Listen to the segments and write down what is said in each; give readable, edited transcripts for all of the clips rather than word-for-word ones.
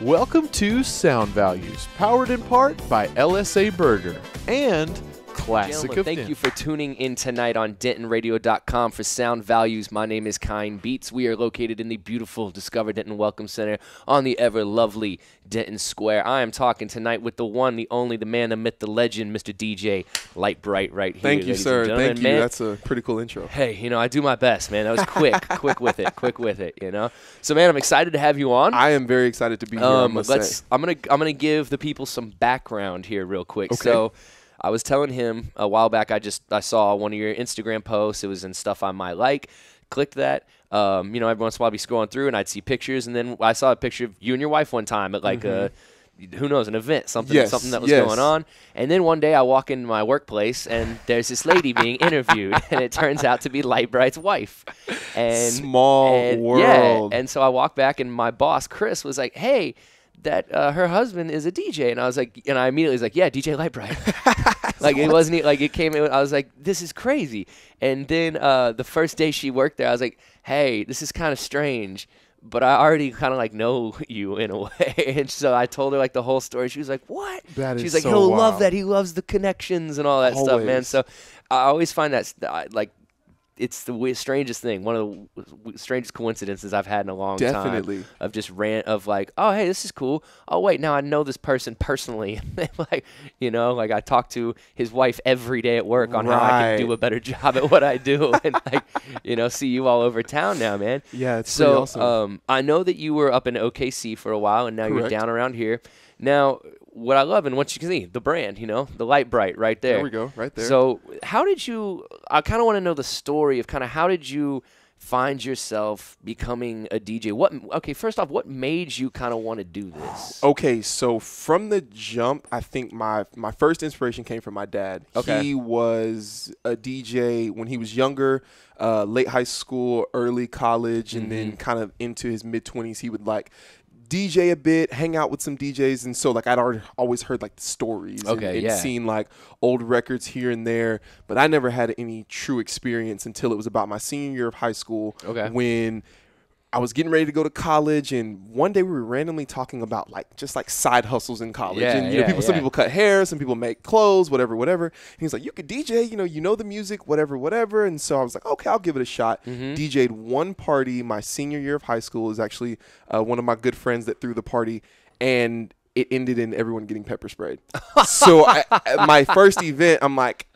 Welcome to Sound Values, powered in part by LSA Burger and Classic Gentlemen, of thank Denton. you for tuning in tonight on DentonRadio.com for Sound Values. My name is Kine Beats. We are located in the beautiful Discover Denton Welcome Center on the ever-lovely Denton Square. I am talking tonight with the one, the only, the man, the myth, the legend, Mr. DJ Lite Brite right here. Thank you, ladies sir. and gentlemen. Thank you. Man, That's a pretty cool intro. hey, you know, I do my best, man. That was quick, quick with it, you know. So, man, I'm excited to have you on. I am very excited to be here, I must say. I'm gonna give the people some background here real quick. Okay. So I was telling him a while back, I saw one of your Instagram posts. It was in stuff I might like. Clicked that. You know, every once in a while I'd be scrolling through and I'd see pictures, and then I saw a picture of you and your wife one time at like who knows, an event, something that was going on. And then one day I walk into my workplace and there's this lady being interviewed, and it turns out to be Lite Brite's wife. And Small world. Yeah, and so I walked back, and my boss Chris was like, "Hey, that her husband is a DJ," and I was like, and I immediately was like, "Yeah, DJ Lite Brite." Like it wasn't like it came. I was like, "This is crazy." And then the first day she worked there, I was like, "Hey, this is kind of strange, but I already kind of like know you in a way." And so I told her like the whole story. She was like, "What?" That is She's like, so "He'll love wild. that. He loves the connections and all that stuff, man." Always. So I always find that like. It's the strangest thing, one of the strangest coincidences I've had in a long Definitely. time. Of just of like, oh, hey, this is cool. Oh, wait, now I know this person personally. Like, you know, like I talk to his wife every day at work on how I can do Right. a better job at what I do. And like, you know, see you all over town now, man. Yeah, it's pretty so awesome. I know that you were up in OKC for a while, and now you're Correct. down around here. Now, what I love, and what you can see, the brand, you know, the Lite Brite right there. There we go, right there. So how did you, I kind of want to know the story of kind of how did you find yourself becoming a DJ? First off, what made you kind of want to do this? Okay, so from the jump, I think my first inspiration came from my dad. Okay. He was a DJ when he was younger, late high school, early college, and then kind of into his mid-20s. He would like DJ a bit, hang out with some DJs, and so like I'd always heard like the stories and seen like old records here and there, but I never had any true experience until it was about my senior year of high school. Okay. When I was getting ready to go to college, and one day we were randomly talking about like just like side hustles in college. Yeah, And you know, yeah, some yeah. people cut hair, some people make clothes, whatever. And he's like, "You could DJ, you know the music, whatever." And so I was like, "Okay, I'll give it a shot." DJ'd one party my senior year of high school. Is actually one of my good friends that threw the party, and it ended in everyone getting pepper sprayed. So my first event, I'm like,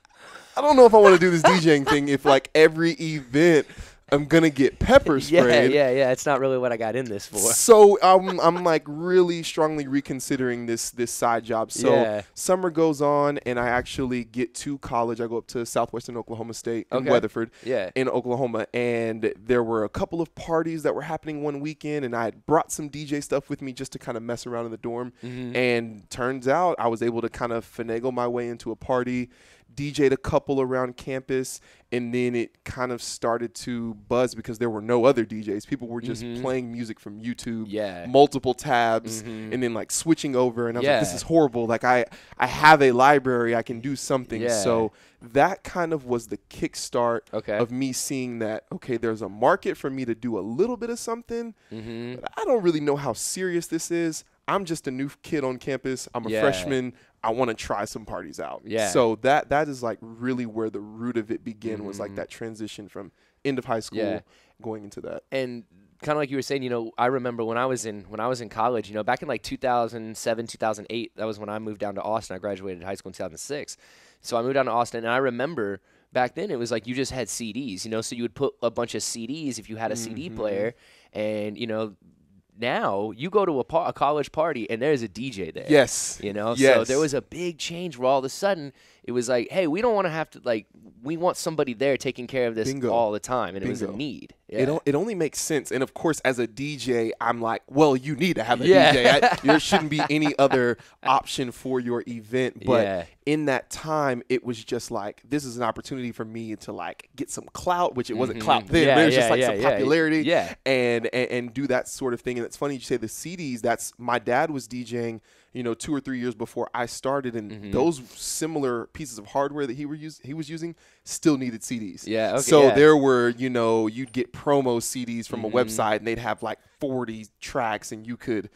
I don't know if I want to do this DJing thing if like every event I'm gonna get pepper sprayed. Yeah. It's not really what I got in this for. So I'm like really strongly reconsidering this side job. So Yeah. summer goes on, and I actually get to college. I go up to Southwestern Oklahoma State in Okay. Weatherford, Yeah. in Oklahoma, and there were a couple of parties that were happening one weekend, and I had brought some DJ stuff with me just to kind of mess around in the dorm. And turns out I was able to kind of finagle my way into a party. DJ'd a couple around campus, and then it kind of started to buzz because there were no other DJs. People were just playing music from YouTube, Yeah. multiple tabs, and then like switching over. And I was like, this Yeah. is horrible. Like I have a library, I can do something. Yeah. So that kind of was the kickstart Okay. of me seeing that, okay, there's a market for me to do a little bit of something. But I don't really know how serious this is. I'm just a new kid on campus. I'm a Yeah. freshman. I want to try some parties out. Yeah. So that is like really where the root of it began, was like that transition from end of high school Yeah. going into that. And kind of like you were saying, you know, I remember when I was in college, you know, back in like 2007, 2008, that was when I moved down to Austin. I graduated high school in 2006. So I moved down to Austin, and I remember back then it was like you just had CDs, you know, so you would put a bunch of CDs if you had a CD player, and, you know, now you go to a college party and there's a DJ there. Yes. You know, so Yes. there was a big change where all of a sudden it was like, hey, we don't want to have to, like, we want somebody there taking care of this Bingo. all the time. And it was a Bingo. need. Yeah. It only makes sense. And of course, as a DJ, I'm like, well, you need to have a Yeah. DJ. There shouldn't be any other option for your event. But Yeah. in that time, it was just like, this is an opportunity for me to like get some clout, which it wasn't clout then, Yeah, but it was yeah, just like yeah, some yeah. popularity, Yeah. and do that sort of thing. And it's funny you say the CDs. That's my dad was DJing, you know, 2 or 3 years before I started, and those similar pieces of hardware that he was using still needed CDs. Yeah, okay, So yeah. there were, you know, you'd get promo CDs from a website, and they'd have like 40 tracks, and you could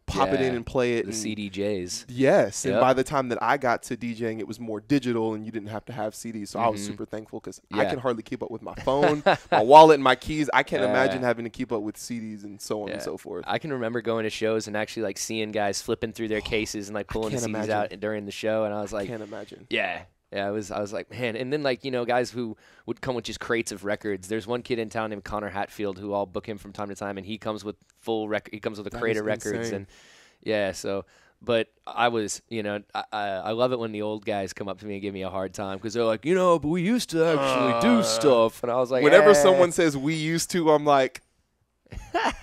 pop it in and play it. The and, CDJs. Yes. Yep. And by the time that I got to DJing, it was more digital and you didn't have to have CDs. So I was super thankful because I can hardly keep up with my phone, my wallet, and my keys. I can't imagine having to keep up with CDs and so on and so forth. I can remember going to shows and actually like seeing guys flipping through their cases and like pulling the CDs out during the show. And I was like, I can't imagine. Yeah. Yeah, I was like, man. And then, like, guys who would come with just crates of records. There's one kid in town named Connor Hatfield who I'll book him from time to time, and he comes with full record. He comes with a crate of records. Insane. And, yeah, so. But I was, I love it when the old guys come up to me and give me a hard time because they're like, but we used to actually do stuff. And I was like, whenever someone says we used to, I'm like,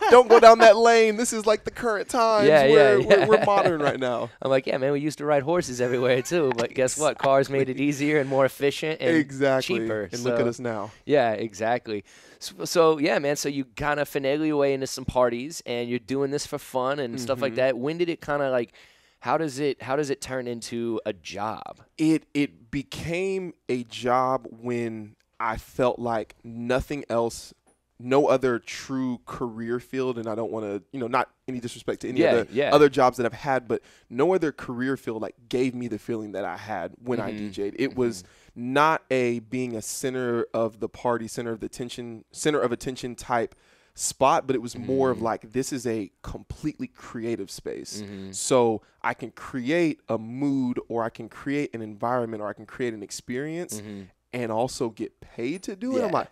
don't go down that lane. This is like the current times. We're modern right now. I'm like, yeah, man, we used to ride horses everywhere too. But guess what? Cars made it easier and more efficient and cheaper. And look at us now. Yeah, exactly. So yeah, man. So you kind of finagle your way into some parties, and you're doing this for fun and stuff like that. When did it kind of like? How does it turn into a job? It became a job when I felt like nothing else. No other true career field, and I don't want to, not any disrespect to any other jobs that I've had, but no other career field like gave me the feeling that I had when I DJ'd. It was not being a center of the party, center of attention type spot, but it was more of like, this is a completely creative space. So I can create a mood, or I can create an environment, or I can create an experience and also get paid to do it. I'm like,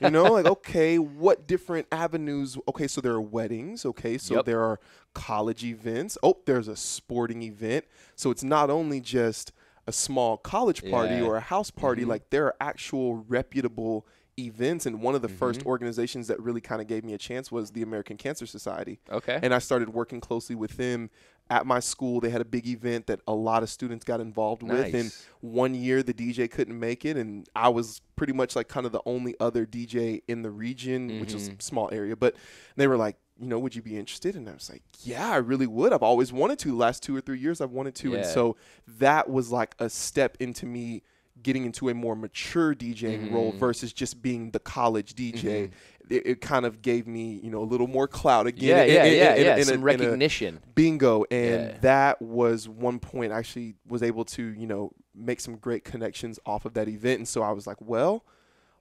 like, okay, what different avenues? Okay, so there are weddings. Okay, so there are college events. Oh, there's a sporting event. So it's not only just a small college party or a house party. Like, there are actual reputable events. And one of the first organizations that really kind of gave me a chance was the American Cancer Society. Okay. And I started working closely with them. At my school, they had a big event that a lot of students got involved with. And one year, the DJ couldn't make it, and I was pretty much like kind of the only other DJ in the region, which is a small area. But they were like, would you be interested? And I was like, yeah, I really would. I've always wanted to. The last 2 or 3 years, I've wanted to. And so that was like a step into me getting into a more mature DJing role versus just being the college DJ. It kind of gave me, a little more clout again. Some recognition. Bingo. And that was one point I actually was able to, make some great connections off of that event. And so I was like, well,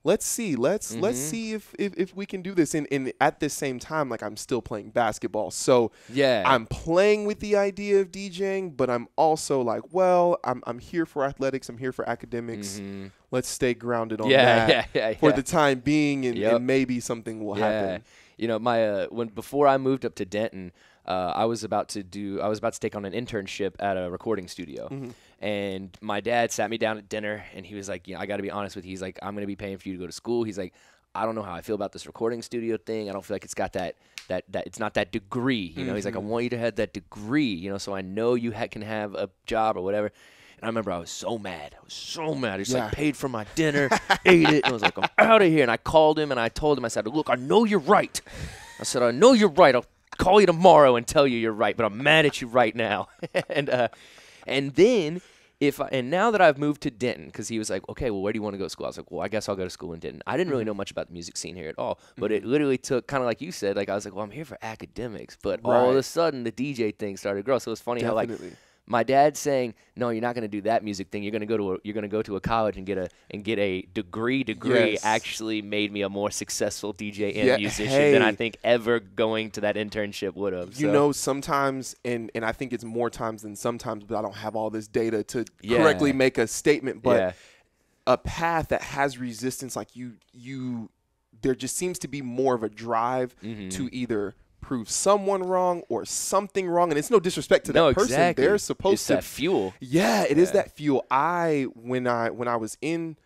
let's see. Let's see if we can do this. And at the same time, like, I'm still playing basketball. So I'm playing with the idea of DJing, but I'm also like, well, I'm here for athletics. I'm here for academics. Let's stay grounded on that for the time being, and maybe something will happen. Before I moved up to Denton, I was about to take on an internship at a recording studio. And my dad sat me down at dinner, and he was like, I got to be honest with you. He's like, I'm going to be paying for you to go to school. He's like, I don't know how I feel about this recording studio thing. I don't feel like it's got that it's not that degree. He's like, I want you to have that degree, so I know you can have a job or whatever. And I remember I was so mad. He's like, paid for my dinner, ate it, and I was like, I'm out of here. And I called him, and I told him, I said, look, I know you're right. I said, I know you're right. I'll call you tomorrow and tell you you're right, but I'm mad at you right now. And then now that I've moved to Denton, because he was like, okay, well, where do you want to go to school? I was like, well, I guess I'll go to school in Denton. I didn't really know much about the music scene here at all, but it literally took, kind of like you said, like, I was like, well, I'm here for academics, but all of a sudden the DJ thing started to grow. So it was funny how, like, my dad saying, no, you're not going to do that music thing. You're going to go to a college and get a degree actually made me a more successful DJ and musician than I think ever going to that internship would have. Sometimes, and I think it's more times than sometimes, but I don't have all this data to correctly make a statement, but a path that has resistance, like there just seems to be more of a drive to either prove someone wrong or something wrong, and it's no disrespect to that person. Exactly. They're supposed to that fuel. It is that fuel. When I was in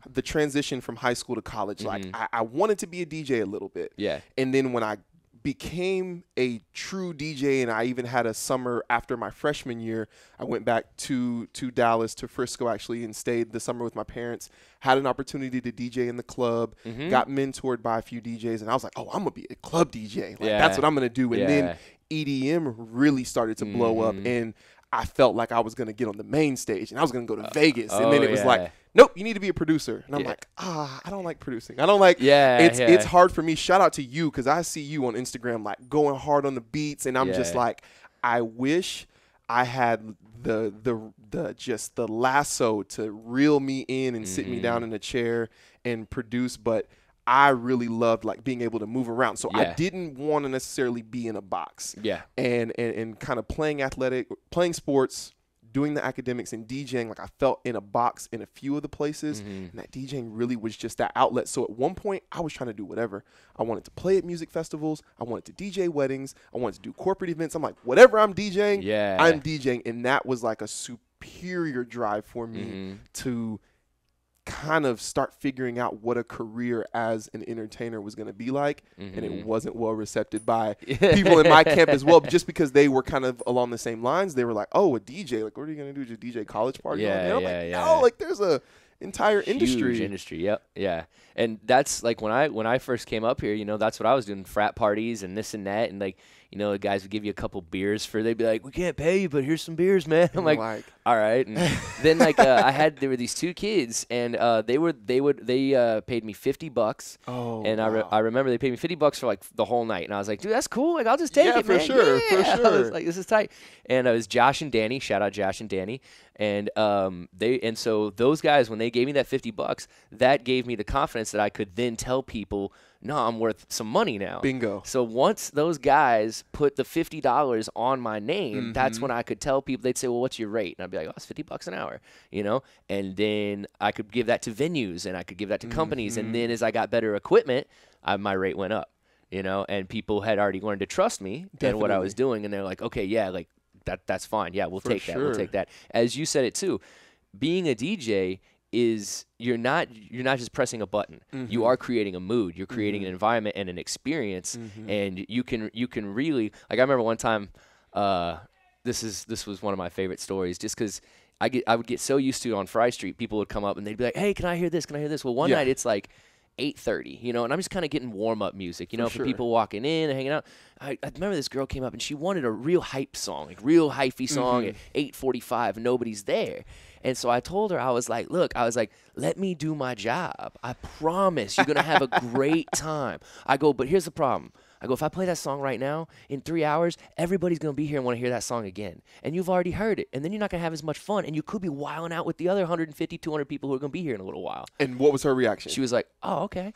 the transition from high school to college, like I wanted to be a DJ a little bit. And then when I became a true DJ, and I even had a summer after my freshman year, I went back to Dallas, to Frisco actually, and stayed the summer with my parents, had an opportunity to DJ in the club, got mentored by a few DJs, and I was like, oh, I'm going to be a club DJ. Like, that's what I'm going to do. And then EDM really started to blow up, and I felt like I was going to get on the main stage, and I was going to go to Vegas. And then it was like, nope, you need to be a producer. And I'm like, I don't like producing. I don't like, it's hard for me. Shout out to you, because I see you on Instagram, like going hard on the beats. And I'm just like, I wish I had just the lasso to reel me in and sit me down in a chair and produce. But I really loved like being able to move around. So I didn't want to necessarily be in a box. Yeah. And kind of playing sports, doing the academics and DJing, like I felt in a box in a few of the places. And that DJing really was just that outlet. So at one point I was trying to do whatever. I wanted to play at music festivals. I wanted to DJ weddings. I wanted to do corporate events. I'm like, whatever I'm DJing, I'm DJing. And that was like a superior drive for me to kind of start figuring out what a career as an entertainer was going to be like. And it wasn't well received by people in my camp as well, just because they were kind of along the same lines. They were like, oh, a DJ, like, what are you going to do? Just DJ college party? No, like there's a entire Huge industry. Yeah. And that's like when I first came up here, you know, that's what I was doing, frat parties and this and that. And like, you know, the guys would give you a couple beers they'd be like, we can't pay you, but here's some beers, man. I'm like, all right. And then like there were these 2 kids, and they paid me $50. Oh, and wow. I remember they paid me $50 for like the whole night, and I was like, dude, that's cool. Like, I'll just take it, for man. Sure, for I sure. was like, this is tight. And it was Josh and Danny. Shout out Josh and Danny. And so those guys, when they gave me that $50, that gave me the confidence that I could then tell people, no, I'm worth some money now. Bingo. So once those guys put the $50 on my name, that's when I could tell people. They'd say, well, what's your rate? And I'd be like, oh, it's $50 an hour, you know? And then I could give that to venues, and I could give that to companies. And then as I got better equipment, my rate went up, you know? And people had already learned to trust me and what I was doing. And they're like, okay, yeah, like that's fine. Yeah, we'll take that. We'll take that. As you said it too, being a DJ is you're not just pressing a button. You are creating a mood. You're creating an environment and an experience, and you can really, like, I remember one time, this was one of my favorite stories, just because I would get so used to it on Fry Street. People would come up and they'd be like, hey, can I hear this? Can I hear this? Well, one night it's like 8:30, you know, and I'm just kind of getting warm-up music, you know, for people walking in and hanging out. I remember this girl came up and she wanted a real hype song, like real hyphy song at 8:45, and nobody's there. And so I told her, I was like, let me do my job. I promise you're going to have a great time. I go, but here's the problem. I go, if I play that song right now, in 3 hours, everybody's going to be here and want to hear that song again. And you've already heard it. And then you're not going to have as much fun. And you could be wilding out with the other 150, 200 people who are going to be here in a little while. And what was her reaction? She was like, oh, okay.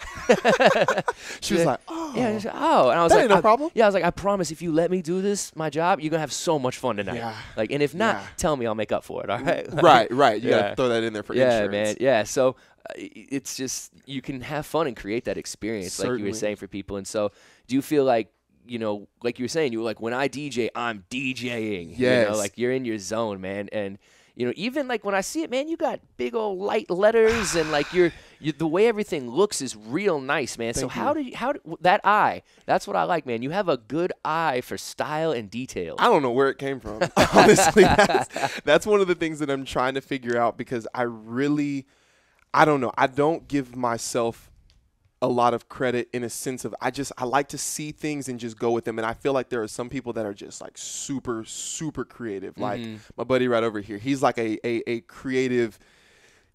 She was like, oh. Yeah, was like, oh. And I was that like, ain't no problem. Yeah, I was like, I promise if you let me do this, my job, you're going to have so much fun tonight. Yeah. Like, and if not, tell me, I'll make up for it, all right? Right. You got to throw that in there for insurance. Yeah, man. Yeah, so it's just, you can have fun and create that experience, Certainly. like you were saying, for people. And so do you feel like, you know, like you were saying, you were like, when I DJ, I'm DJing. Yes. You know, like you're in your zone, man. And, you know, even like when I see it, man, you got big old light letters and like you're the way everything looks is real nice, man. Thank so you. how that eye, that's what I like, man. You have a good eye for style and detail. I don't know where it came from. Honestly, that's one of the things that I'm trying to figure out, because I don't know. I don't give myself a lot of credit in a sense of I like to see things and just go with them. And I feel like there are some people that are just like super, super creative. Like my buddy right over here, he's like a creative.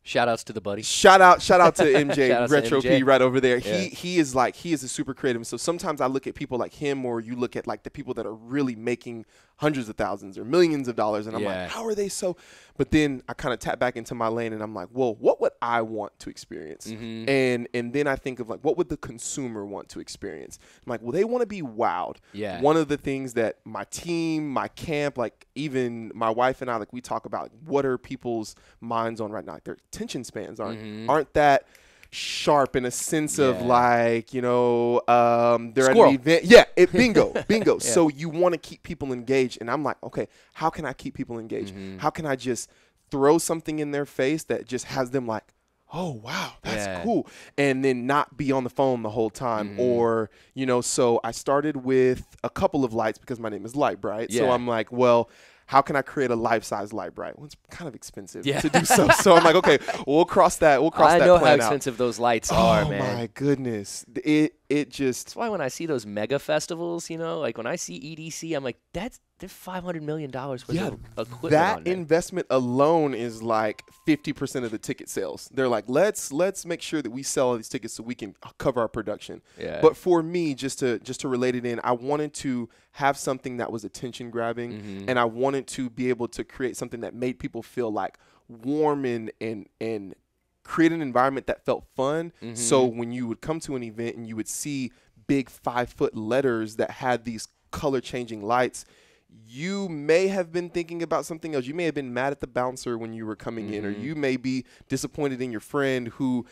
Shout outs to the buddy. Shout out to MJ, Shout outs to Retro MJ. P right over there. Yeah. He is a super creative. So sometimes I look at people like him, or you look at like the people that are really making hundreds of thousands or millions of dollars, and I'm like, how are they so? But then I kind of tap back into my lane, and I'm like, well, what would I want to experience? And then I think of like, what would the consumer want to experience? I'm like, well, they want to be wowed. Yeah. One of the things that my team, my camp, like even my wife and I, like we talk about, like, what are people's minds on right now? Like their attention spans aren't that sharp in a sense of like, you know, they're Squirrel. at an event. Yeah, bingo. Yeah. So you want to keep people engaged. And I'm like, okay, how can I keep people engaged? How can I just throw something in their face that just has them like, oh, wow, that's cool. And then not be on the phone the whole time. Or, you know, so I started with a couple of lights because my name is Lite Brite. So I'm like, well, how can I create a life-size Lite Brite? Well, it's kind of expensive to do so. So I'm like, okay, we'll cross that. We'll cross that plan out. I know how expensive those lights are, man. Oh my goodness! That's why when I see those mega festivals, you know, like when I see EDC, I'm like, they're $500 million worth of equipment that on there. investment alone is like 50% of the ticket sales. They're like, let's make sure that we sell all these tickets so we can cover our production. Yeah. But for me, just to relate it in, I wanted to have something that was attention grabbing, and I wanted to be able to create something that made people feel like warm and create an environment that felt fun. So when you would come to an event and you would see big 5-foot letters that had these color changing lights, you may have been thinking about something else. You may have been mad at the bouncer when you were coming in, or you may be disappointed in your friend who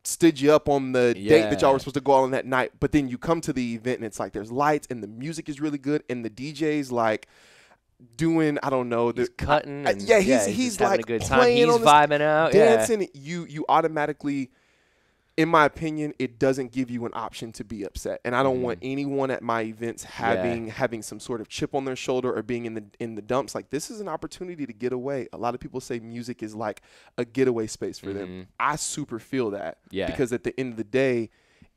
stood you up on the date that y'all were supposed to go on that night. But then you come to the event and it's like there's lights and the music is really good and the DJ's like doing, I don't know, he's cutting. He's like having a good time. playing He's on this, vibing out, dancing. You automatically, in my opinion, it doesn't give you an option to be upset. And I don't want anyone at my events having some sort of chip on their shoulder or being in the dumps. Like, this is an opportunity to get away. A lot of people say music is like a getaway space for them. I super feel that. Because at the end of the day,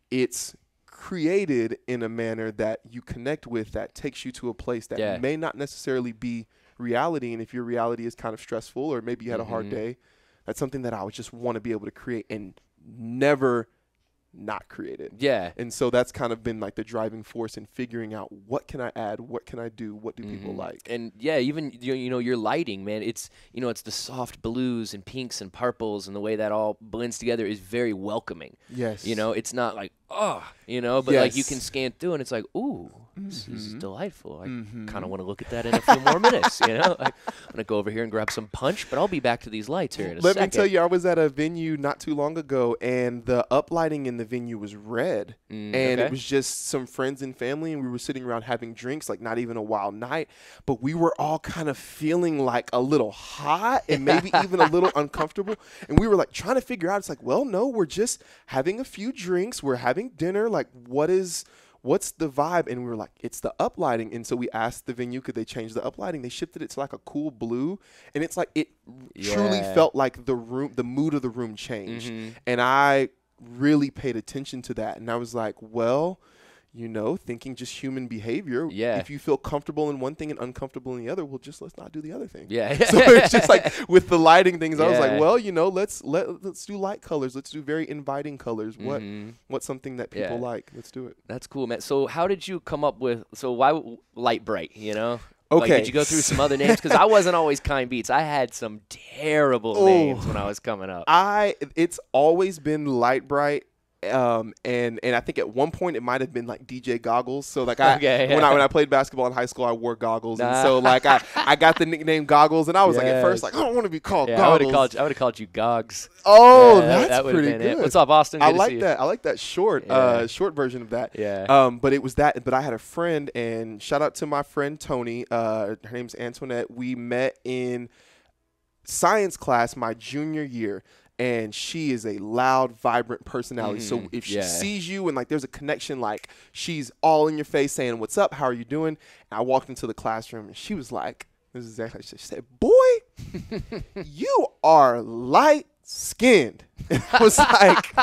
it's created in a manner that you connect with, that takes you to a place that may not necessarily be reality. And if your reality is kind of stressful, or maybe you had a hard day, that's something that I would just want to be able to create and never not create it. And so that's kind of been like the driving force in figuring out, what can I add, what can I do, what do people like. And even you know, your lighting, man, it's, you know, it's the soft blues and pinks and purples, and the way that all blends together is very welcoming. You know, it's not like, oh, you know, but like you can scan through and it's like, ooh, this is delightful. I kind of want to look at that in a few more minutes, you know. I'm going to go over here and grab some punch, but I'll be back to these lights here in a second. Let me tell you, I was at a venue not too long ago, and the uplighting in the venue was red. And it was just some friends and family, and we were sitting around having drinks, like not even a wild night, but we were all kind of feeling like a little hot and maybe even a little uncomfortable. And we were like trying to figure out, it's like, well, no, we're just having a few drinks. We're having dinner. Like, what's the vibe? And we were like, it's the uplighting. And so we asked the venue, could they change the uplighting? They shifted it to like a cool blue. And it's like, it truly felt like the mood of the room changed. And I really paid attention to that. And I was like, well, you know, thinking just human behavior. If you feel comfortable in one thing and uncomfortable in the other, well, just let's not do the other thing. So it's just like with the lighting things, I was like, well, you know, let's do light colors. Let's do very inviting colors. What's something that people like? Let's do it. That's cool, man. So how did you come up with, so why Lite Brite, you know? Okay. Like, did you go through some other names? Because I wasn't always Kind Beats. I had some terrible names when I was coming up. It's always been Lite Brite. And I think at one point it might have been like DJ Goggles. So like when I played basketball in high school, I wore goggles, and so like I got the nickname Goggles, and I was like at first like, I don't want to be called Goggles. I would have called you Gogs. Oh, that's pretty good. It. What's up, Austin? Good I like that. I like that short version of that. But it was that. But I had a friend, and shout out to my friend Tony. Her name's Antoinette. We met in science class my junior year. And she is a loud, vibrant personality. So if she sees you and like there's a connection, like she's all in your face saying, "What's up? How are you doing?" And I walked into the classroom and she was like, "This is exactly what she said. Boy, you are light skinned." And I was like,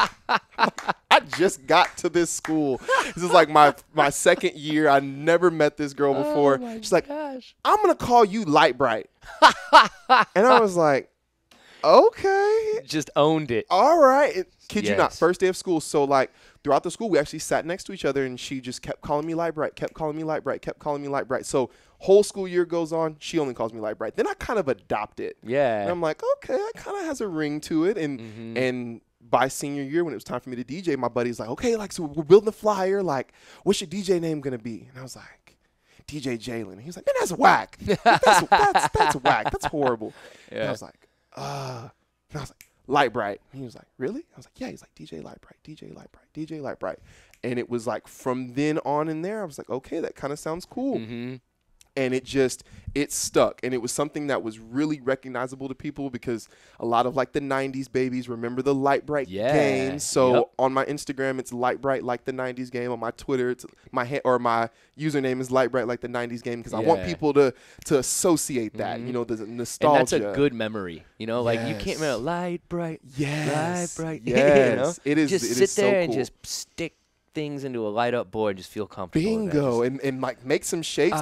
I just got to this school. This is like my second year. I never met this girl before. She's like, "I'm gonna call you Lite Brite," and I was like, okay. Just owned it. All right. Kid you not. First day of school. So like throughout the school, we actually sat next to each other, and she just kept calling me Lite Brite, kept calling me Lite Brite, kept calling me Lite Brite. So whole school year goes on, she only calls me Lite Brite. Then I kind of adopt it. And I'm like, okay, that kind of has a ring to it. And by senior year, when it was time for me to DJ, my buddy's like, okay, like, so we're building a flyer. Like, what's your DJ name going to be? And I was like, DJ Jalen. He was like, man, that's whack. That's whack. That's horrible. And I was like, and I was like, Lite Brite. And he was like, really? I was like, yeah. He's like, DJ Lite Brite, DJ Lite Brite, DJ Lite Brite. And it was like from then on in there, I was like, okay, that kind of sounds cool. And it stuck. And it was something that was really recognizable to people, because a lot of like the 90s babies remember the Lite Brite game. So on my Instagram, it's Lite Brite like the 90s game. On my Twitter, it's my username is Lite Brite like the 90s game, because I want people to associate that, you know, the nostalgia. And that's a good memory. You know, like you can't remember Lite Brite. Lite Brite. Yes. You know? It is. Just it sit is there so and cool. just stick things into a light up board and just feel comfortable. Bingo. And like make some shapes.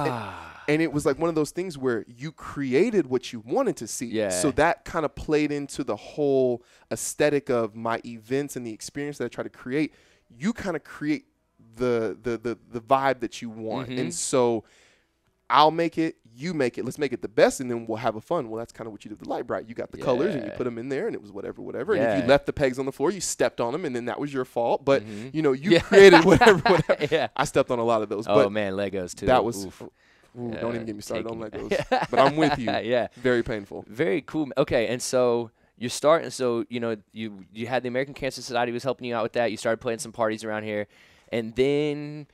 And it was like one of those things where you created what you wanted to see. Yeah. So that kind of played into the whole aesthetic of my events and the experience that I try to create. You kind of create the vibe that you want. And so I'll make it, you make it, let's make it the best, and then we'll have a fun. Well, that's kind of what you did with Lite Brite. You got the colors and you put them in there, and it was whatever. And if you left the pegs on the floor, you stepped on them, and then that was your fault. But, you know, you created whatever. I stepped on a lot of those. Oh, man, Legos, too. That was don't even get me started on Legos. But I'm with you. Very painful. Very cool. Okay, and so you're starting. So, you know, you had the American Cancer Society was helping you out with that. You started playing some parties around here. And then,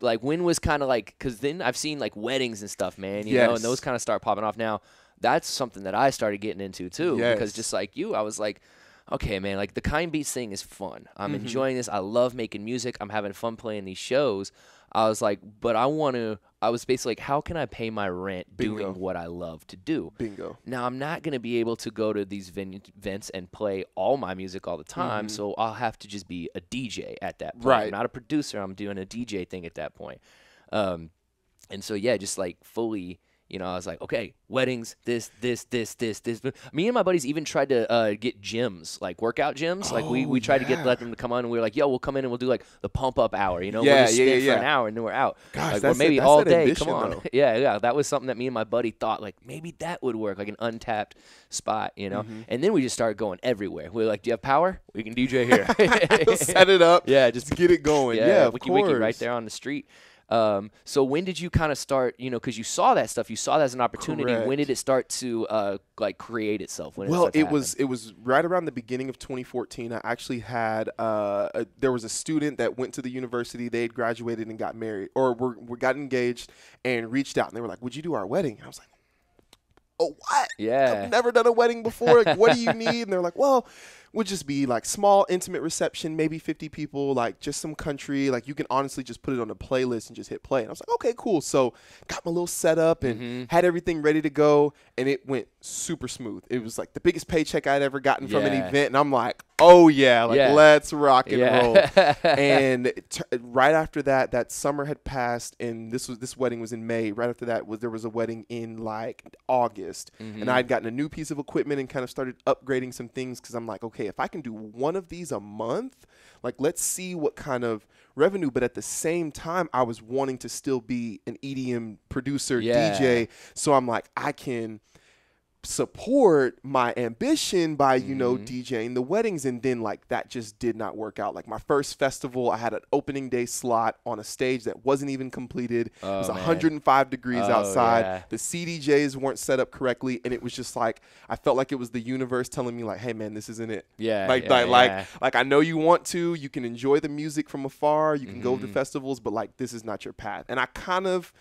like, when was kind of like, because then I've seen, like, weddings and stuff, man, you know, and those kind of start popping off now. That's something that I started getting into, too. Because just like you, I was like, okay, man, like, the Kind Beats thing is fun. I'm enjoying this. I love making music. I'm having fun playing these shows. I was like, but I was basically like, how can I pay my rent doing what I love to do? Bingo. Now, I'm not going to be able to go to these events and play all my music all the time, so I'll have to just be a DJ at that point. I'm not a producer. I'm doing a DJ thing at that point. And so, yeah, just like fully, you know, I was like, okay, weddings, this. Me and my buddies even tried to get gyms, like workout gyms. Like we tried to let them to come on, and we were like, yo, we'll come in and we'll do like the pump up hour, you know, we'll just spin for an hour and then we're out. Gosh, like, or maybe all day. Ambition, come on. though. yeah. That was something that me and my buddy thought like maybe that would work, like an untapped spot, you know. And then we just started going everywhere. We were like, do you have power? We can DJ here. Set it up. Yeah, just get it going. Yeah, of wiki course. right there on the street. So when did you kind of start, you know, because you saw that stuff, you saw that as an opportunity. Correct. When did it start to like create itself? Well, it was right around the beginning of 2014. I actually had there was a student that went to the university. They had graduated and got married, or got engaged, and reached out, and they were like, "Would you do our wedding?" And I was like, "Oh, what? Yeah, I've never done a wedding before. Like, what do you need?" And they're like, "Well, would just be like small, intimate reception, maybe 50 people, like just some country. Like you can honestly just put it on a playlist and just hit play." And I was like, okay, cool. So got my little setup and had everything ready to go, and it went super smooth. It was like the biggest paycheck I'd ever gotten from an event, and I'm like, oh yeah, like let's rock and roll. And right after that, that summer had passed, and this wedding was in May. Right after that there was a wedding in like August, and I'd gotten a new piece of equipment and kind of started upgrading some things because I'm like, okay, if I can do one of these a month, like let's see what kind of revenue. But at the same time, I was wanting to still be an EDM producer, DJ. So I'm like, I can support my ambition by, you know, DJing the weddings. And then like that just did not work out. Like my first festival, I had an opening day slot on a stage that wasn't even completed. It was 105 degrees outside. The CDJs weren't set up correctly, and it was just like I felt like it was the universe telling me like, hey man, this isn't it. Like I know you want to, you can enjoy the music from afar, you can go to festivals, but like this is not your path. And I kind of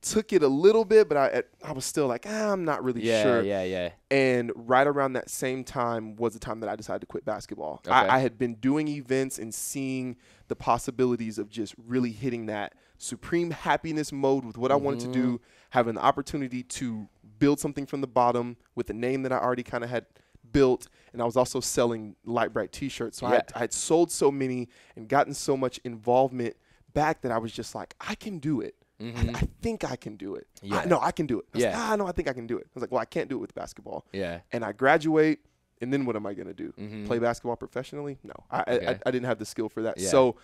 took it a little bit, but I was still like, I'm not really sure. And right around that same time was the time that I decided to quit basketball. I had been doing events and seeing the possibilities of just really hitting that supreme happiness mode with what I wanted to do, having the opportunity to build something from the bottom with a name that I already kind of had built. And I was also selling Lite Brite t-shirts. So I had sold so many and gotten so much involvement back that I was just like, I can do it. I think I can do it. No, I can do it. I was like, no, I think I can do it. I was like, well, I can't do it with basketball. And I graduate, and then what am I going to do? Play basketball professionally? No, I didn't have the skill for that. So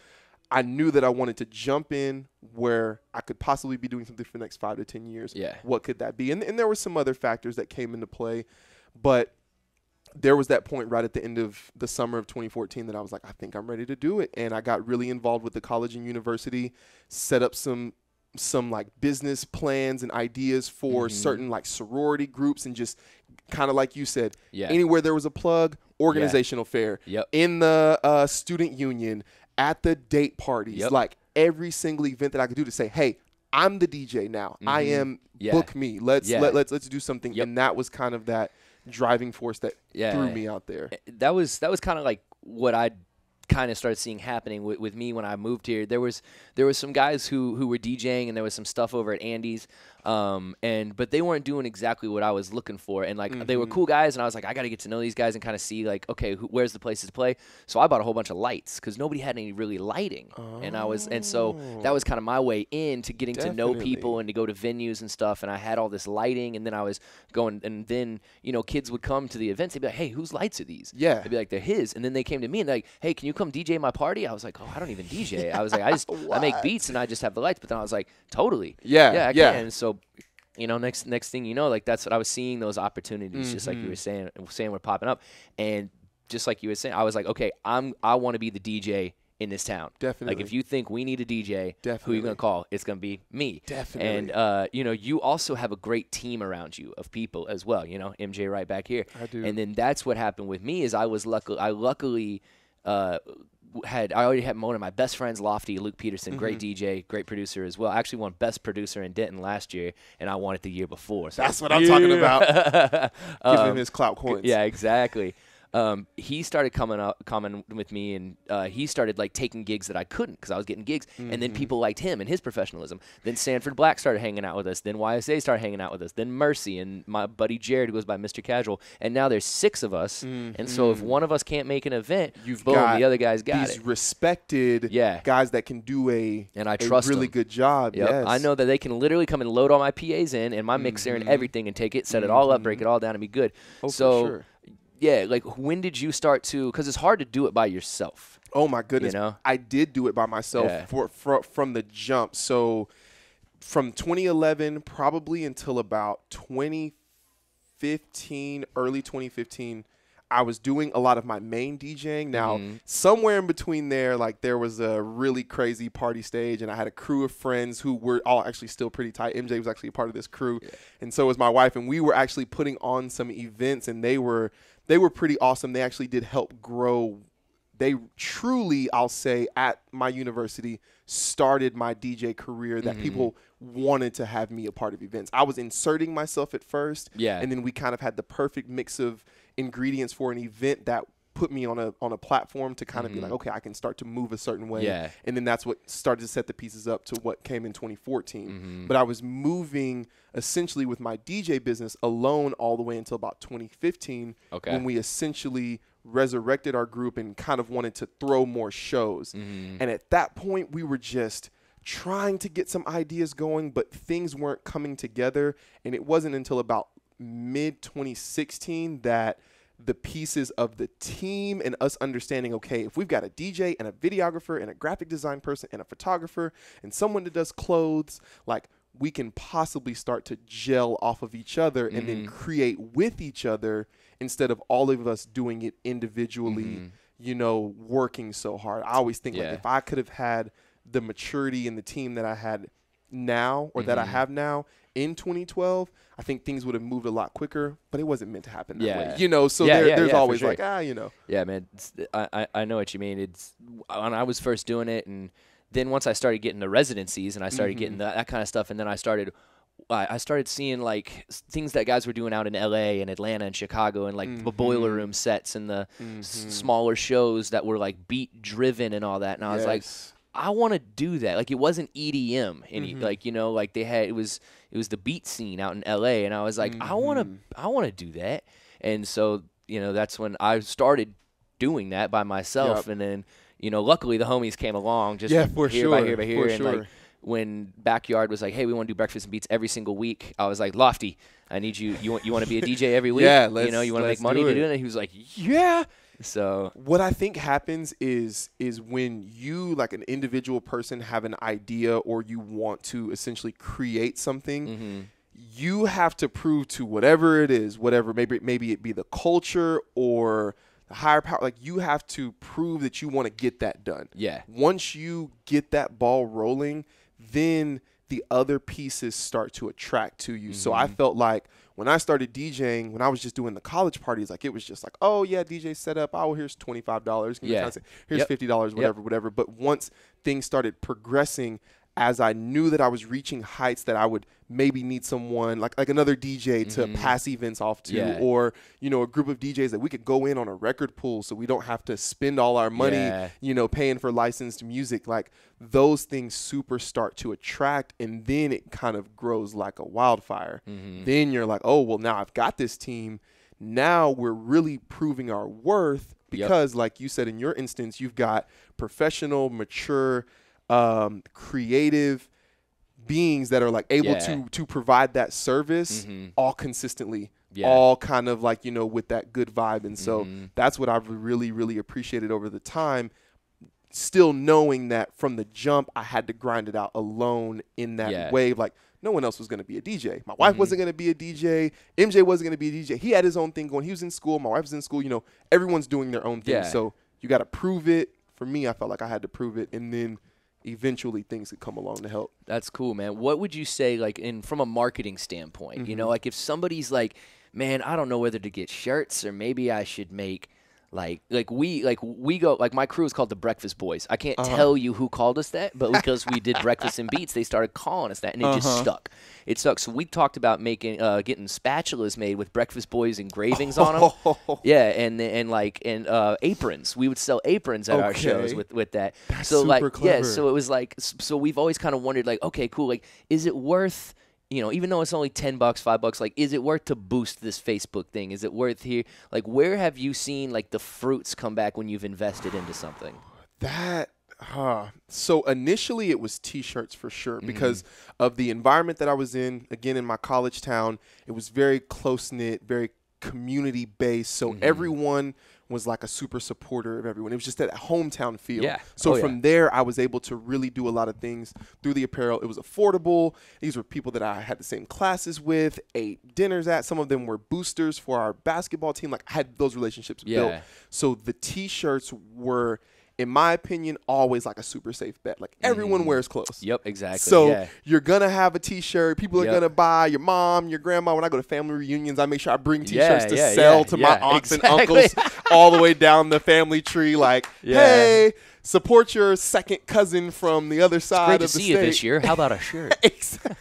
I knew that I wanted to jump in where I could possibly be doing something for the next 5 to 10 years. What could that be? And there were some other factors that came into play, but there was that point right at the end of the summer of 2014 that I was like, I think I'm ready to do it. And I got really involved with the college and university, set up some like business plans and ideas for certain like sorority groups, and just kind of like you said, anywhere there was a plug, organizational fair, in the student union, at the date parties, like every single event that I could do to say, hey, I'm the DJ now. I am, book me. Let's do something. And that was kind of that driving force that threw me out there. That was kind of like what I kind of started seeing happening with me when I moved here. There was some guys who were DJing, and there was some stuff over at Andy's, but they weren't doing exactly what I was looking for. And like they were cool guys, and I was like, I got to get to know these guys and kind of see like, okay, where's the places to play. So I bought a whole bunch of lights because nobody had any really lighting, and so that was kind of my way into getting to know people and to go to venues and stuff. And I had all this lighting, and then I was going, and then kids would come to the events. They'd be like, hey, whose lights are these? Yeah. They'd be like, they're his. And then they came to me and they're like, hey, can you come DJ my party? I was like, oh, I don't even DJ. I was like, I make beats and I just have the lights. But then I was like, totally. Yeah. I can. And so, next thing you know, like that's what I was seeing, those opportunities, just like you were saying were popping up. And just like you were saying, I was like, okay, I want to be the DJ in this town. Definitely. Like if you think we need a DJ, who are you going to call? It's going to be me. Definitely. And, you also have a great team around you of people as well. MJ right back here. I do. And then that's what happened with me is I luckily I already had one of my best friends, Lofty, Luke Peterson, great DJ, great producer as well. I actually won Best Producer in Denton last year, and I won it the year before. So that's what I'm talking about. Give him his clout coins. Yeah, exactly. He started coming with me, and he started like taking gigs that I couldn't because I was getting gigs, and then people liked him and his professionalism. Then Sanford Black started hanging out with us. Then YSA started hanging out with us. Then Mercy and my buddy Jared, who goes by Mr. Casual. And now there's 6 of us, and so if one of us can't make an event, boom, the other guys got these it. Respected guys that can do a really good job. Yep. Yes. I know that they can literally come and load all my PAs in and my mixer and everything and take it, set it all up, break it all down, and be good. Oh, so. For sure. Yeah, like when did you start to? Because it's hard to do it by yourself. Oh my goodness, I did do it by myself from the jump. So from 2011 probably until about 2015, early 2015, I was doing a lot of my main DJing. Now, somewhere in between there, like there was a really crazy party stage, and I had a crew of friends who were all actually still pretty tight. MJ was actually a part of this crew, and so was my wife, and we were actually putting on some events, and they were pretty awesome. They actually did help grow. They truly, I'll say, at my university, started my DJ career that people wanted to have me a part of events. I was inserting myself at first, and then we kind of had the perfect mix of ingredients for an event that put me on a platform to kind of be like, okay, I can start to move a certain way. And then that's what started to set the pieces up to what came in 2014. But I was moving essentially with my DJ business alone all the way until about 2015 when we essentially resurrected our group and kind of wanted to throw more shows. And at that point, we were just trying to get some ideas going, but things weren't coming together. And it wasn't until about mid-2016 that the pieces of the team and us understanding, okay, if we've got a DJ and a videographer and a graphic design person and a photographer and someone that does clothes, like we can possibly start to gel off of each other and then create with each other instead of all of us doing it individually, working so hard. I always think like if I could have had the maturity and the team that I had now or that I have now in 2012, I think things would have moved a lot quicker, but it wasn't meant to happen that way. So there's always like, Yeah, man, I know what you mean. It's when I was first doing it, and then once I started getting the residencies and I started getting that kind of stuff, and then I started seeing like things that guys were doing out in LA and Atlanta and Chicago and like the boiler room sets and the smaller shows that were like beat driven and all that. And I was like, I want to do that. Like it wasn't EDM, and like they had it was the beat scene out in LA, and I was like, I want to do that. And so that's when I started doing that by myself, and then luckily the homies came along just by here, and like when Backyard was like, hey, we want to do breakfast and beats every single week, I was like, Lofty, I need you. You want to be a DJ every week? Yeah, you want to make money to do it? And he was like, yeah. So what I think happens is when you, like an individual person, have an idea or you want to essentially create something, you have to prove to whatever it is, maybe it be the culture or the higher power, like you have to prove that you want to get that done. Yeah. Once you get that ball rolling, then the other pieces start to attract to you. So I felt like when I started DJing, when I was just doing the college parties, like it was just like, oh yeah, DJ set up. Oh, here's $25. Here's $50, whatever. But once things started progressing as I knew that I was reaching heights that I would maybe need someone like another DJ to pass events off to, or, you know, a group of DJs that we could go in on a record pool so we don't have to spend all our money, you know, paying for licensed music. Like those things super start to attract, and then it kind of grows like a wildfire. Then you're like, oh, well, now I've got this team. Now we're really proving our worth because like you said, in your instance, you've got professional, mature, creative beings that are like able to provide that service all consistently, all kind of like, you know, with that good vibe. And so that's what I've really, really appreciated over the time, still knowing that from the jump, I had to grind it out alone in that wave. Like no one else was going to be a DJ. My wife wasn't going to be a DJ. MJ wasn't going to be a DJ. He had his own thing going. He was in school. My wife was in school. You know, everyone's doing their own thing. So you got to prove it. For me, I felt like I had to prove it, and then eventually things could come along to help. That's cool, man. What would you say, like, from a marketing standpoint, you know, like if somebody's like, man, I don't know whether to get shirts or maybe I should make like we go, like my crew is called the Breakfast Boys. I can't tell you who called us that, but because we did Breakfast and Beats, they started calling us that, and it just stuck. It stuck. So we talked about making getting spatulas made with Breakfast Boys engravings on them. Yeah, and aprons. We would sell aprons at our shows with that. That's so super like clever. so it was like, so we've always kind of wondered, like, okay, cool, like is it worth, you know, even though it's only $10, $5, like, is it worth to boost this Facebook thing? Is it worth here? Like, where have you seen, like, the fruits come back when you've invested into something? So initially it was T-shirts for sure because of the environment that I was in. Again, in my college town, it was very close-knit, very community-based. So everyone was like a super supporter of everyone. It was just that hometown feel. Yeah. So from there, I was able to really do a lot of things through the apparel. It was affordable. These were people that I had the same classes with, ate dinners at. Some of them were boosters for our basketball team. Like I had those relationships built. So the T-shirts were, in my opinion, always like a super safe bet. Like everyone wears clothes. Yep, exactly. So you're going to have a T-shirt. People are going to buy, your mom, your grandma. When I go to family reunions, I make sure I bring T-shirts to sell to my aunts and uncles all the way down the family tree. Like, hey, support your second cousin from the other side of the state. Great to see you this year. How about a shirt?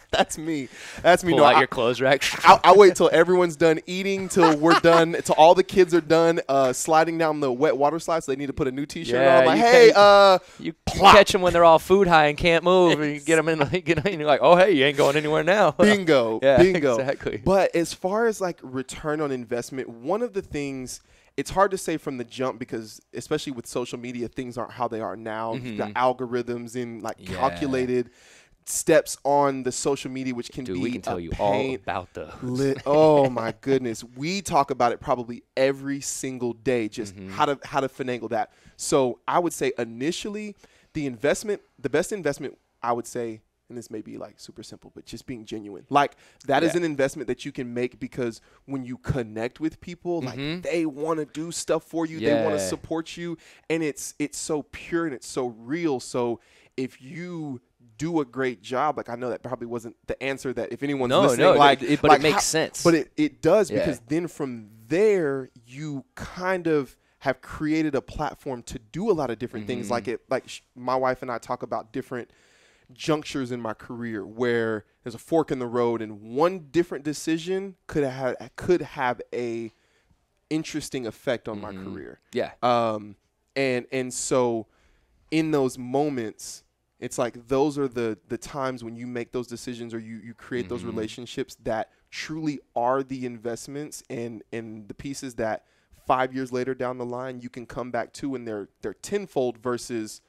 That's me. That's me. Pull out your clothes rack. I wait till everyone's done eating, till we're done, till all the kids are done sliding down the wet water slide, so they need to put a new T-shirt on. I'm like, hey, you catch them when they're all food high and can't move, and you get them in, like, and you're like, oh, hey, you ain't going anywhere now. Bingo. Bingo. Exactly. But as far as like return on investment, one of the things, it's hard to say from the jump because especially with social media, things aren't how they are now. You've got algorithms and like calculated steps on the social media, which can be we can tell you pain. all about those. Oh my goodness. We talk about it probably every single day, just how to finagle that. So I would say initially the best investment, I would say, and this may be like super simple, but just being genuine. Like that is an investment that you can make because when you connect with people, like they want to do stuff for you. They want to support you. And it's so pure and it's so real. So if you do a great job, like I know that probably wasn't the answer that if anyone's listening, but it makes sense. But it does because then from there you kind of have created a platform to do a lot of different things. Like my wife and I talk about different junctures in my career where there's a fork in the road and one different decision could have a interesting effect on my career. And so in those moments, it's like those are the times when you make those decisions or you create those relationships that truly are the investments and the pieces that 5 years later down the line you can come back to and they're tenfold versus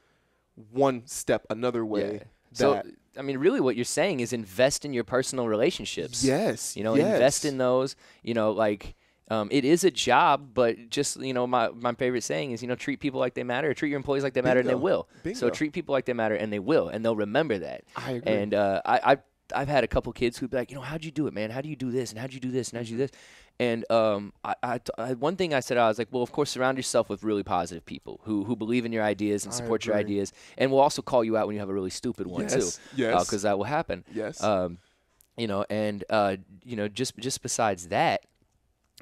one step another way. So, I mean, really what you're saying is invest in your personal relationships. Yes. You know, invest in those, you know, like it is a job, but just, you know, my favorite saying is, you know, treat people like they matter, or treat your employees like they matter, and they will. So treat people like they matter, and they will, and they'll remember that. I agree. And I've had a couple kids who'd be like, you know, how'd you do it, man? How do you do this? And how'd you do this? And how'd you do this? And one thing I said, I was like, well, of course, surround yourself with really positive people who believe in your ideas and support your ideas, and will also call you out when you have a really stupid one too. Yes. Because that will happen. Yes. You know, and you know, just besides that,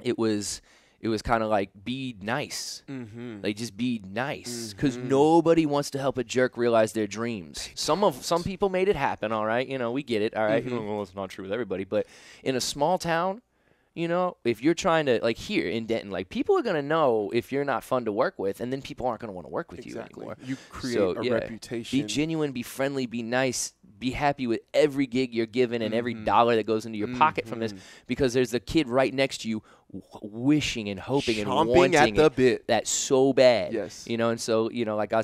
it was it was kind of like, be nice. Like, just be nice, because nobody wants to help a jerk realize their dreams. Some people made it happen, all right? You know, we get it, all right? Well, it's not true with everybody, but in a small town, you know, if you're trying to, like here in Denton, like people are going to know if you're not fun to work with, and then people aren't going to want to work with you anymore. You create a reputation. Be genuine, be friendly, be nice, be happy with every gig you're given and every dollar that goes into your pocket from this, because there's a kid right next to you wishing and hoping and wanting at the bit. That so bad. Yes. You know, and so, you know, like I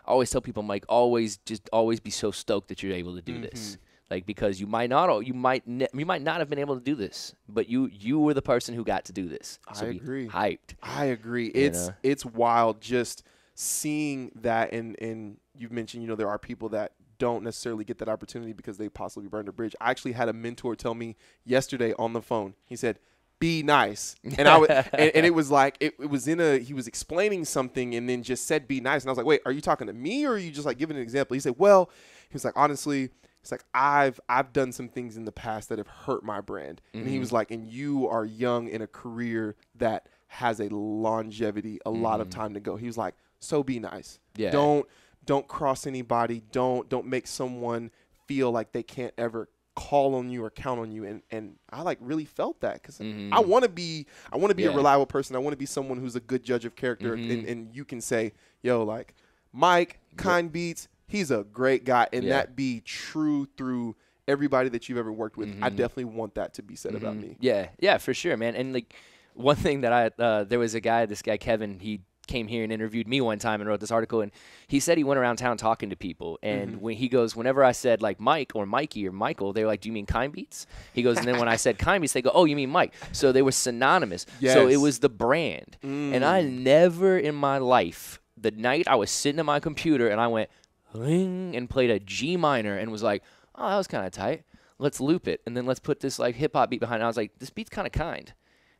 always tell people, I'm like, always be so stoked that you're able to do this. Like, because you might not have been able to do this, but you were the person who got to do this. So I agree. Be hyped. I agree. It's wild just seeing that, and you've mentioned, you know, there are people that don't necessarily get that opportunity because they possibly burned a bridge. I actually had a mentor tell me yesterday on the phone. He said, "Be nice," and and it was like it was he was explaining something and then just said, "Be nice," and I was like, "Wait, are you talking to me or are you just like giving an example?" He said, "Well," he was like, "honestly." It's like, I've done some things in the past that have hurt my brand. And he was like, and you are young in a career that has a longevity, a lot of time to go. He was like, so be nice. Yeah. Don't cross anybody. Don't make someone feel like they can't ever call on you or count on you. And I like really felt that, because I want to be a reliable person. I want to be someone who's a good judge of character. And you can say, yo, like Mike, Kind Beats, he's a great guy, and that be true through everybody that you've ever worked with. I definitely want that to be said about me. Yeah, for sure, man. And like one thing that there was this guy Kevin, he came here and interviewed me one time and wrote this article, and he said he went around town talking to people, and when he goes, whenever I said like Mike or Mikey or Michael, they were like, do you mean Kind Beats? He goes, and then when I said Kind Beats, they go, oh, you mean Mike. So they were synonymous. Yes. So it was the brand. And I never in my life, the night I was sitting at my computer and I went ring and played a G minor and was like, oh, that was kind of tight. Let's loop it, and then let's put this like hip hop beat behind it. I was like, this beat's kind of kind.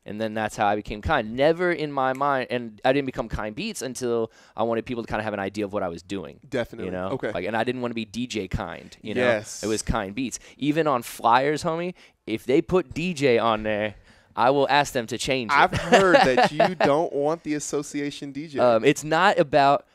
And then that's how I became Kind. Never in my mind, and I didn't become Kind Beats until I wanted people to kind of have an idea of what I was doing. Definitely. You know? Okay. Like, and I didn't want to be DJ Kind. You know? Yes. It was Kind Beats. Even on flyers, homie, if they put DJ on there, I will ask them to change it. I've heard that you don't want the association DJ. It's not about.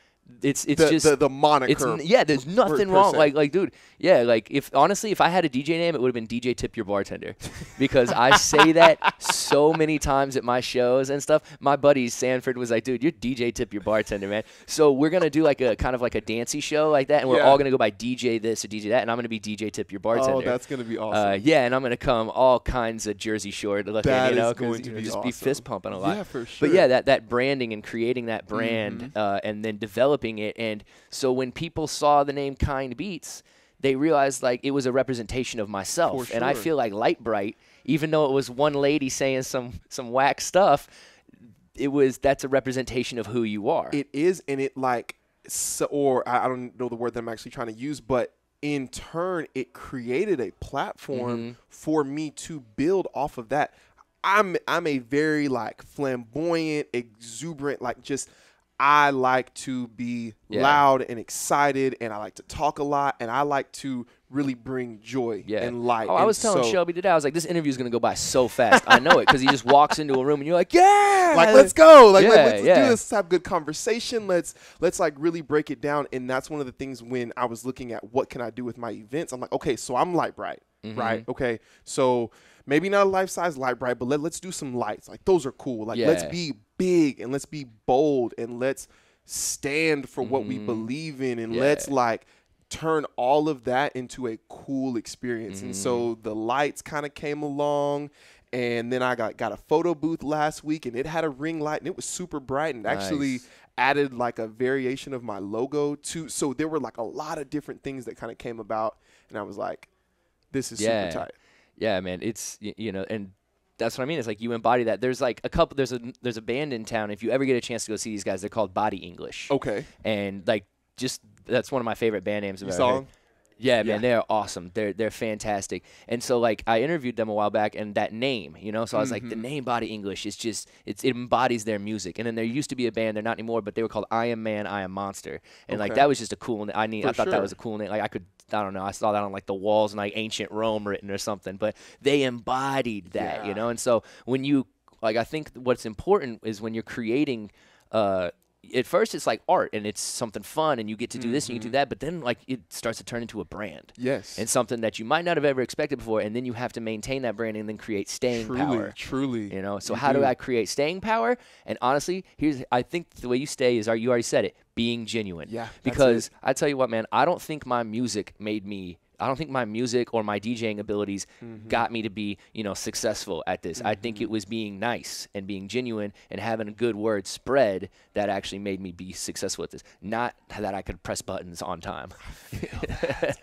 It's just the moniker. There's nothing wrong. Like, dude, like if I had a DJ name, it would have been DJ Tip Your Bartender, because I say that so many times at my shows and stuff. My buddy Sanford was like, dude, you're DJ Tip Your Bartender, man. So we're gonna do like a kind of like a dancey show like that, and we're all gonna go by DJ this or DJ that, and I'm gonna be DJ Tip Your Bartender. Oh, that's gonna be awesome. And I'm gonna come all kinds of Jersey Shore looking, that you know, is going to be just awesome. be fist pumping a lot. Yeah, for sure. But yeah, that branding and creating that brand, and then developing it. And so when people saw the name Kind Beats, they realized like it was a representation of myself. For sure. And I feel like Lite Brite, even though it was one lady saying some whack stuff, that's a representation of who you are. It is, and it like, or I don't know the word that I'm actually trying to use, but in turn, it created a platform for me to build off of that. I'm a very like flamboyant, exuberant, like just. I like to be loud and excited, and I like to talk a lot, and I like to really bring joy and light. Oh, I was telling Shelby today, I was like, this interview is going to go by so fast. I know it, because he just walks into a room, and you're like, yeah! Like, let's go. Like, let's do this. Let's have good conversation. Let's like really break it down. And that's one of the things when I was looking at what can I do with my events, I'm like, okay, so I'm Lite Brite, right? Okay, so maybe not a life-size Lite Brite, but let's do some lights. Like, those are cool. Like, let's be big, and let's be bold, and let's stand for what we believe in, and let's like turn all of that into a cool experience. And so the lights kind of came along, and then I got a photo booth last week, and it had a ring light, and it was super bright, and actually added like a variation of my logo to. So there were like a lot of different things that kind of came about, and I was like, this is super tight. Yeah, man. It's, you know, and that's what I mean. It's like you embody that. There's like a couple. There's a band in town. If you ever get a chance to go see these guys, they're called Body English. Okay. And like that's one of my favorite band names I've ever heard. Them? Yeah, man, they're awesome. They're fantastic. And so like I interviewed them a while back, and that name, you know, so I was like, the name Body English is just it embodies their music. And then there used to be a band, they're not anymore, but they were called I Am Man, I Am Monster. And like that was just a cool I thought that was a cool name. Like I don't know, I saw that on like the walls in like ancient Rome written or something, but they embodied that, you know. And so when you like I think what's important is when you're creating. At first, it's like art, and it's something fun, and you get to do this and you do that. But then, like, it starts to turn into a brand. Yes. And something that you might not have ever expected before, and then you have to maintain that brand and then create staying power. Truly. You know. So how do I create staying power? And honestly, I think the way you stay is, you already said it, being genuine. Yeah. Because I tell you what, man, I don't think my music or my DJing abilities got me to be, successful at this. I think it was being nice and being genuine and having a good word spread that actually made me be successful at this. Not that I could press buttons on time.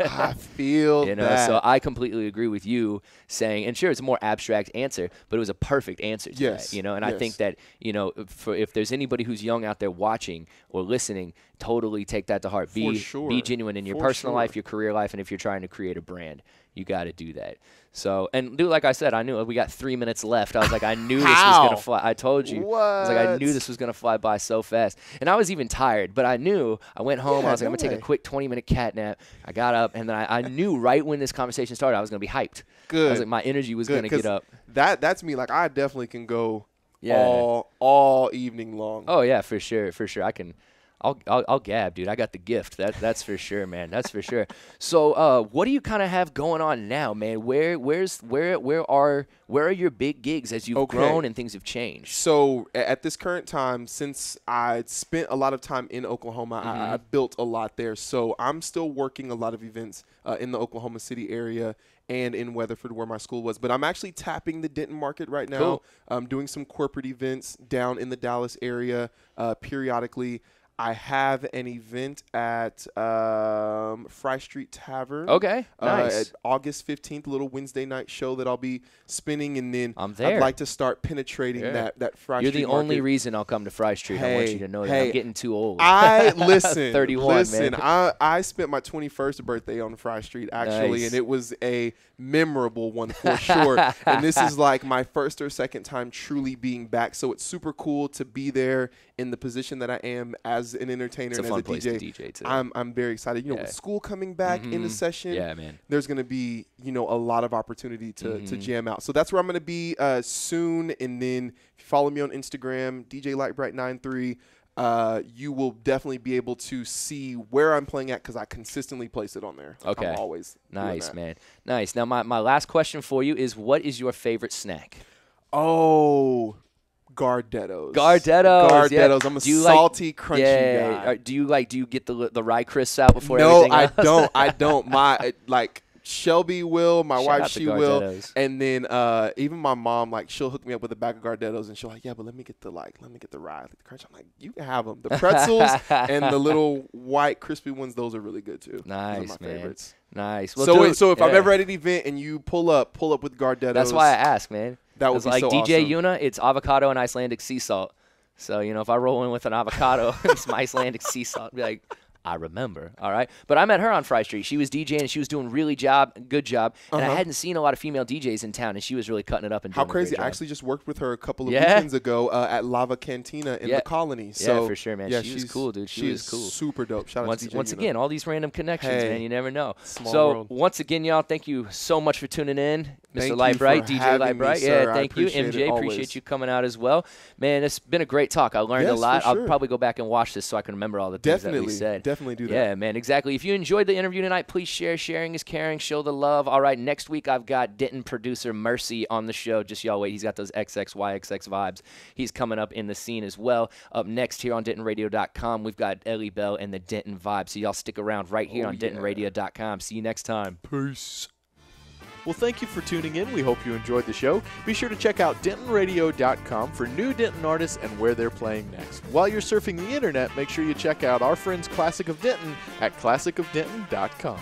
I feel that. So I completely agree with you saying, and sure, it's a more abstract answer, but it was a perfect answer to that, And I think that, if there's anybody who's young out there watching or listening, totally take that to heart. Be genuine in your personal life, your career life, and if you're trying to create a brand, you got to do that. So, and dude, like I said, I knew we got 3 minutes left. I was like, I knew this was going to fly. I told you. What? I was like, I knew this was going to fly by so fast. And I was even tired, but I knew. I went home. I was like, I'm going to take a quick 20-minute cat nap. I got up, and then I knew right when this conversation started, I was going to be hyped. Good. I was like, my energy was going to get up. That's me. Like, I definitely can go all evening long. Oh, yeah, for sure. I can. I'll gab, dude. I got the gift. That's for sure, man. That's for sure. So, what do you kind of have going on now, man? Where are your big gigs as you've grown and things have changed? So, at this current time, since I spent a lot of time in Oklahoma, I built a lot there. So, I'm still working a lot of events in the Oklahoma City area and in Weatherford, where my school was. But I'm actually tapping the Denton market right now. Cool. I'm doing some corporate events down in the Dallas area periodically. I have an event at Fry Street Tavern. Okay, nice. At August 15th, a little Wednesday night show that I'll be spinning, and then I'm there. I'd like to start penetrating that Fry You're Street the only market. reason I'll come to Fry Street. I want you to know that. I'm getting too old. Listen, 31, man. I spent my 21st birthday on Fry Street, actually, and it was a memorable one for sure. And this is like my first or second time truly being back, so it's super cool to be there in the position that I am as an entertainer and as a place DJ. to DJ too. I'm very excited. With school coming back into session, man. There's going to be, a lot of opportunity to jam out. So that's where I'm going to be soon. And then if you follow me on Instagram, DJ Lite Brite 93, you will definitely be able to see where I'm playing at because I consistently place it on there. Okay. I'm always nice, man. Nice. Now, my last question for you is, what is your favorite snack? Oh, Gardettos. Yeah. I'm a salty, crunchy guy. Do you get the rye crisps out before everything else? No, I don't. Shelby will, my wife, she will, and then even my mom, she'll hook me up with a bag of Gardettos, and she'll but let me get the rye, the crunch. I'm like, you can have them. The pretzels and the little white crispy ones, those are really good too. Nice, those are my favorites. Nice. Well, so if I'm ever at an event and you pull up with Gardettos, that's why I ask, man. That would be like so DJ awesome. Yuna, it's avocado and Icelandic sea salt. So if I roll in with an avocado and some Icelandic sea salt, be like, I remember, all right? But I met her on Fry Street. She was DJing, and she was doing good job. And I hadn't seen a lot of female DJs in town, and she was really cutting it up and doing How crazy. a great job. I actually just worked with her a couple of weekends ago at Lava Cantina in the Colony. So, yeah, for sure, man. She was cool, dude. She was cool. Super dope. Shout out to DJ Once Yuna. again, all these random connections, man. You never know. Small world. Once again, y'all, thank you so much for tuning in. Mr. Lite Brite, DJ Lite Brite. Thank you. MJ, always. appreciate you coming out as well. Man, it's been a great talk. I learned a lot. For sure. I'll probably go back and watch this so I can remember all the things that we said. Definitely do that. Yeah, man, exactly. If you enjoyed the interview tonight, please share. Sharing is caring. Show the love. All right, next week I've got Denton producer Mercy on the show. Just y'all wait. He's got those XXYXX vibes. He's coming up in the scene as well. Up next here on DentonRadio.com, we've got Ellie Bell and the Denton Vibe. So y'all stick around right here on DentonRadio.com. See you next time. Peace. Well, thank you for tuning in. We hope you enjoyed the show. Be sure to check out DentonRadio.com for new Denton artists and where they're playing next. While you're surfing the internet, make sure you check out our friends Classic of Denton at ClassicofDenton.com.